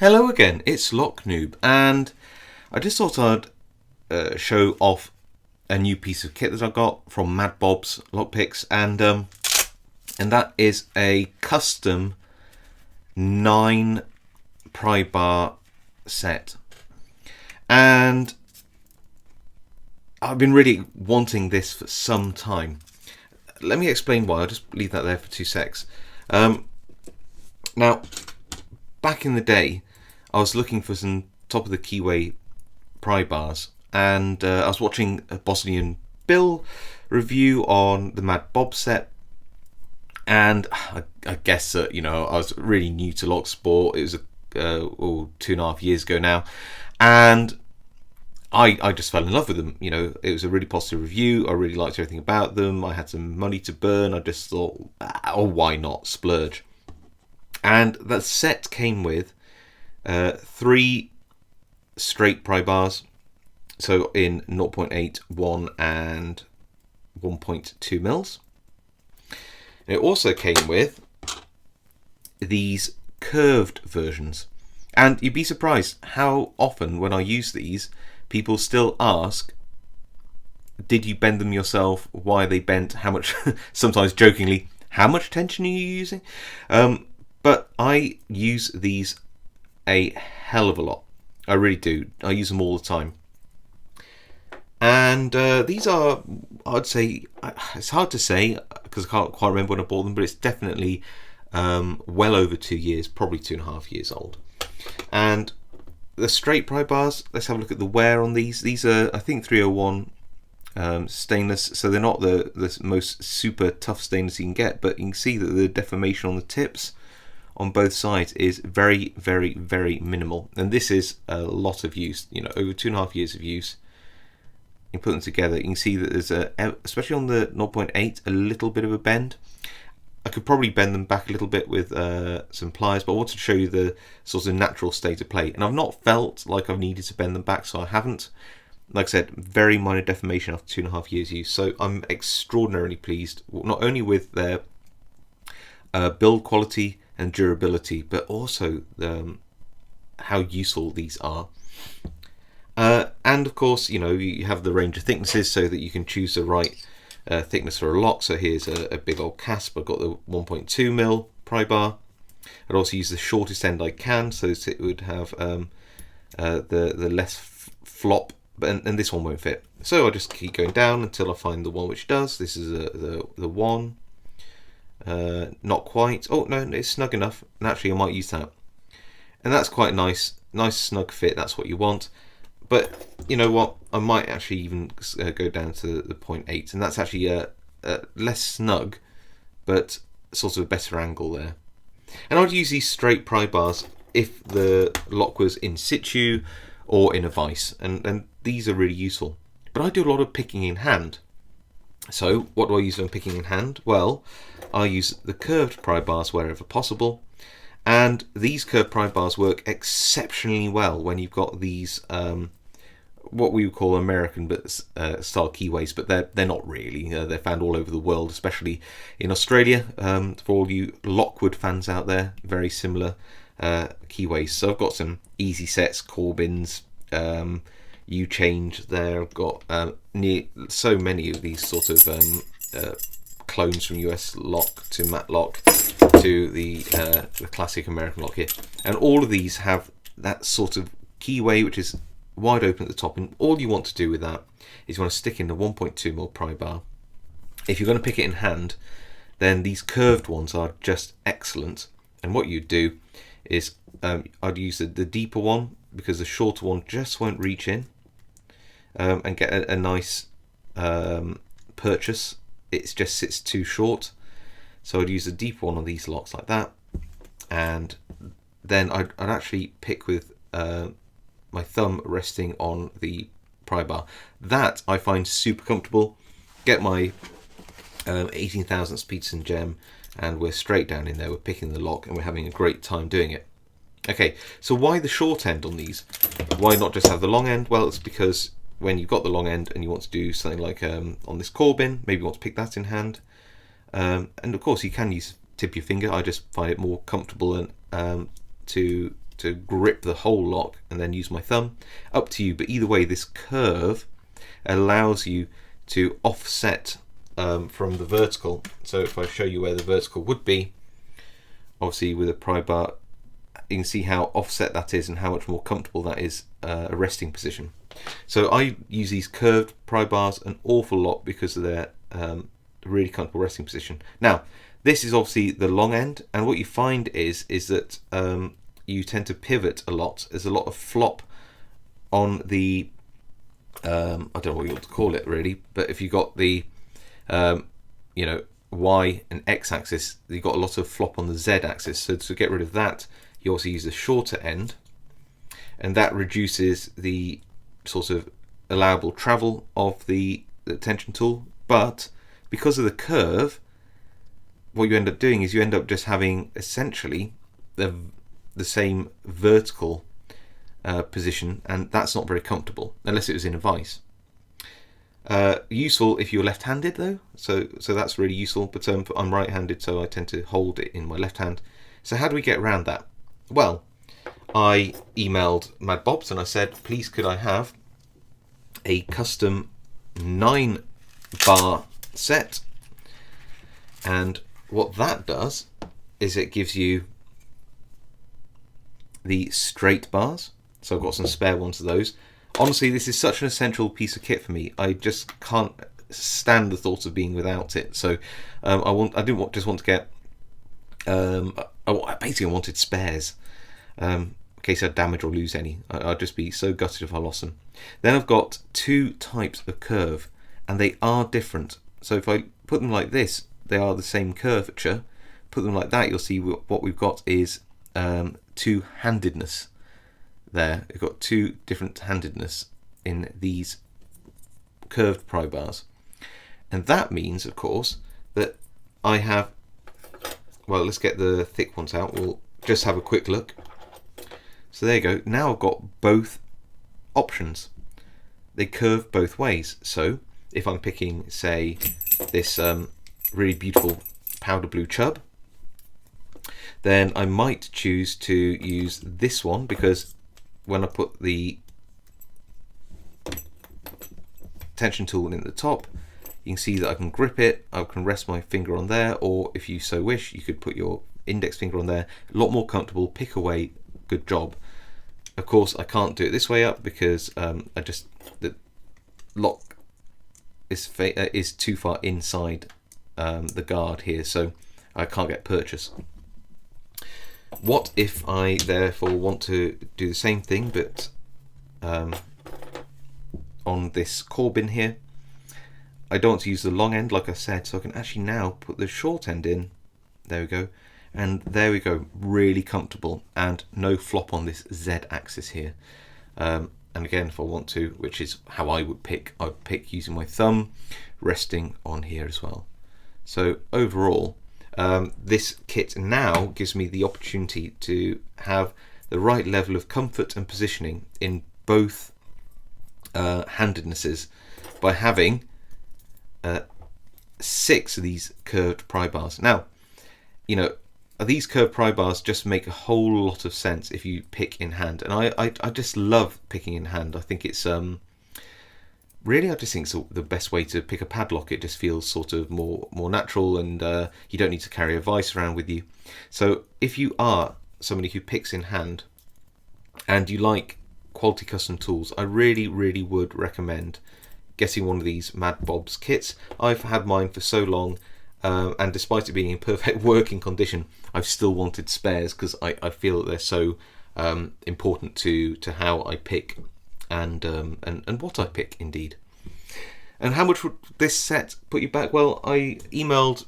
Hello again, it's Noob, and I just thought I'd show off a new piece of kit that I got from Mad Bob's Lockpicks, and that is a custom 9 pry bar set. And I've been really wanting this for some time. Let me explain why. I'll just leave that there for 2 secs. Now, back in the day, I was looking for some top of the keyway pry bars, and I was watching a Bosnian Bill review on the Mad Bob set, and I guess that I was really new to locksport. It was 2.5 years ago now, and I just fell in love with them. It was a really positive review. I really liked everything about them. I had some money to burn. I just thought, oh, why not splurge? And that set came with 3 straight pry bars, so in 0.8, 1 and 1.2 mils. It also came with these curved versions, and you'd be surprised how often when I use these, people still ask, did you bend them yourself? Why are they bent? How much, sometimes jokingly, how much tension are you using? But I use these a hell of a lot. I really do. I use them all the time. And these are, I'd say, it's hard to say because I can't quite remember when I bought them, but it's definitely well over 2 years, probably 2.5 years old. And the straight pry bars, let's have a look at the wear on these. These are, I think, 301 stainless, so they're not the most super tough stainless you can get, but you can see that the deformation on the tips on both sides is very, very, very minimal. And this is a lot of use, over 2.5 years of use. You put them together, you can see that there's especially on the 0.8, a little bit of a bend. I could probably bend them back a little bit with some pliers, but I wanted to show you the sort of natural state of play. And I've not felt like I've needed to bend them back, so I haven't. Like I said, very minor deformation after 2.5 years use. So I'm extraordinarily pleased, not only with their build quality and durability, but also how useful these are. And of course, you have the range of thicknesses so that you can choose the right thickness for a lock. So here's a big old casp. I've got the 1.2 mil pry bar. I'd also use the shortest end I can, so that it would have the less flop, and this one won't fit. So I'll just keep going down until I find the one which does. This is the one. Not quite. Oh no, it's snug enough. And actually, I might use that. And that's quite nice snug fit. That's what you want. But you know what? I might actually even go down to the 0.8, and that's actually less snug, but sort of a better angle there. And I'd use these straight pry bars if the lock was in situ or in a vise, and these are really useful. But I do a lot of picking in hand. So what do I use when picking in hand? Well, I use the curved pry bars wherever possible, and these curved pry bars work exceptionally well when you've got these what we would call American style keyways, but they're not really. They're found all over the world, especially in Australia. For all you Lockwood fans out there, very similar keyways. So I've got some easy sets, Corbins, U change there. I've got so many of these sort of clones from US lock to Matlock to the classic American lock here, and all of these have that sort of keyway which is wide open at the top, and all you want to do with that is you want to stick in the 1.2 mil pry bar. If you're going to pick it in hand, then these curved ones are just excellent, and what you do is I'd use the deeper one because the shorter one just won't reach in, and get a nice purchase. It just sits too short, so I'd use the deeper one on these locks like that, and then I'd actually pick with my thumb resting on the pry bar. That I find super comfortable. Get my 18 thousandths Peterson gem, and we're straight down in there. We're picking the lock, and we're having a great time doing it. Okay, so why the short end on these? Why not just have the long end? Well, it's because when you've got the long end and you want to do something like on this Corbin, maybe you want to pick that in hand. And of course, you can tip your finger. I just find it more comfortable and to to grip the whole lock and then use my thumb. Up to you, but either way, this curve allows you to offset from the vertical. So if I show you where the vertical would be, obviously with a pry bar, you can see how offset that is and how much more comfortable that is a resting position. So I use these curved pry bars an awful lot because of their really comfortable resting position. Now, this is obviously the long end, and what you find is that you tend to pivot a lot. There's a lot of flop on the I don't know what you want to call it really, but if you got the you know, Y and X axis, you've got a lot of flop on the Z axis. So to get rid of that, you also use the shorter end, and that reduces the sort of allowable travel of the tension tool. But because of the curve, what you end up doing is you end up just having essentially the same vertical position, and that's not very comfortable unless it was in a vise. Useful if you're left-handed though, so that's really useful, but I'm right-handed, so I tend to hold it in my left hand. So how do we get around that? Well, I emailed Mad Bob's and I said, please could I have a custom 9-bar set, and what that does is it gives you the straight bars. So I've got some spare ones of those. Honestly, this is such an essential piece of kit for me. I just can't stand the thought of being without it. So I didn't just want to get. I basically wanted spares in case I damage or lose any. I'd just be so gutted if I lost them. Then I've got 2 types of curve, and they are different. So if I put them like this, they are the same curvature. Put them like that, you'll see what we've got is two-handedness. There, we've got 2 different handedness in these curved pry bars, and that means, of course, that I have. Well, let's get the thick ones out. We'll just have a quick look. So there you go. Now I've got both options. They curve both ways. So if I'm picking, say, this really beautiful powder blue chub, then I might choose to use this one, because when I put the tension tool in at the top, you can see that I can grip it, I can rest my finger on there, or if you so wish, you could put your index finger on there. A lot more comfortable, pick away, good job. Of course, I can't do it this way up because the lock is too far inside the guard here, so I can't get purchase. What if I therefore want to do the same thing, but on this corbin here? I don't want to use the long end, like I said, so I can actually now put the short end in. There we go. And there we go, really comfortable, and no flop on this Z axis here. And again, if I want to, which is how I would pick, I'd pick using my thumb, resting on here as well. So overall, this kit now gives me the opportunity to have the right level of comfort and positioning in both handednesses by having 6 of these curved pry bars. Now, you know, these curved pry bars just make a whole lot of sense if you pick in hand, and I just love picking in hand. I think it's really, I just think it's the best way to pick a padlock. It just feels sort of more natural, and you don't need to carry a vise around with you. So if you are somebody who picks in hand and you like quality custom tools, I really would recommend getting one of these Mad Bob's kits. I've had mine for so long, and despite it being in perfect working condition, I've still wanted spares because I feel that they're so important to how I pick and what I pick indeed. And how much would this set put you back? Well, I emailed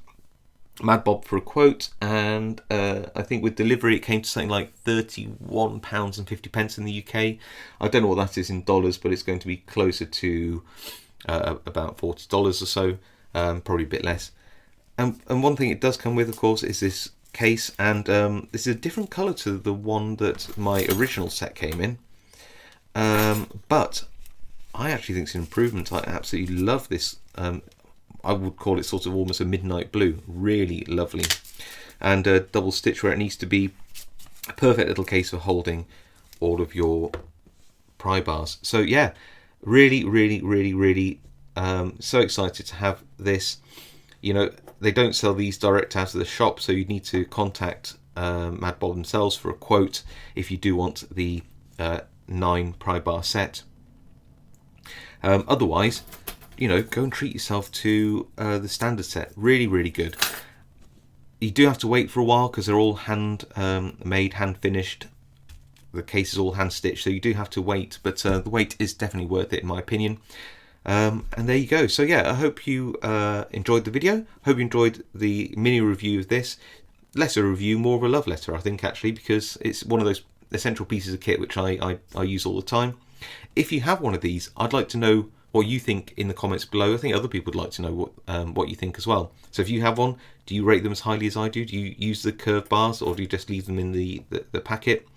Mad Bob for a quote, and I think with delivery it came to something like £31.50 in the UK. I don't know what that is in dollars, but it's going to be closer to about $40 or so, probably a bit less. And one thing it does come with, of course, is this case, and this is a different colour to the one that my original set came in. But I actually think it's an improvement. I absolutely love this. I would call it sort of almost a midnight blue. Really lovely. And double stitch where it needs to be. a perfect little case for holding all of your pry bars. So yeah, really so excited to have this. You know, they don't sell these direct out of the shop, so you need to contact Mad Bob themselves for a quote if you do want the 9 pry bar set. Otherwise, you know, go and treat yourself to the standard set. Really good. You do have to wait for a while because they're all hand made, hand finished. The case is all hand stitched, so you do have to wait, but the wait is definitely worth it in my opinion. And there you go. So yeah, I hope you enjoyed the video. Hope you enjoyed the mini review of this. Less a review, more of a love letter, I think, actually, because it's one of those essential pieces of kit which I use all the time. If you have one of these, I'd like to know what you think in the comments below. I think other people would like to know what you think as well. So if you have one, do you rate them as highly as I do? Do you use the curved bars, or do you just leave them in the packet?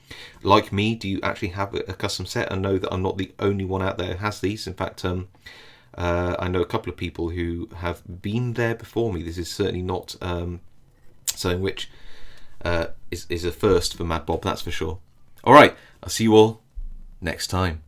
Like me, do you actually have a custom set? I know that I'm not the only one out there who has these. In fact, I know a couple of people who have been there before me. This is certainly not something which is a first for Mad Bob, that's for sure. Alright, I'll see you all next time.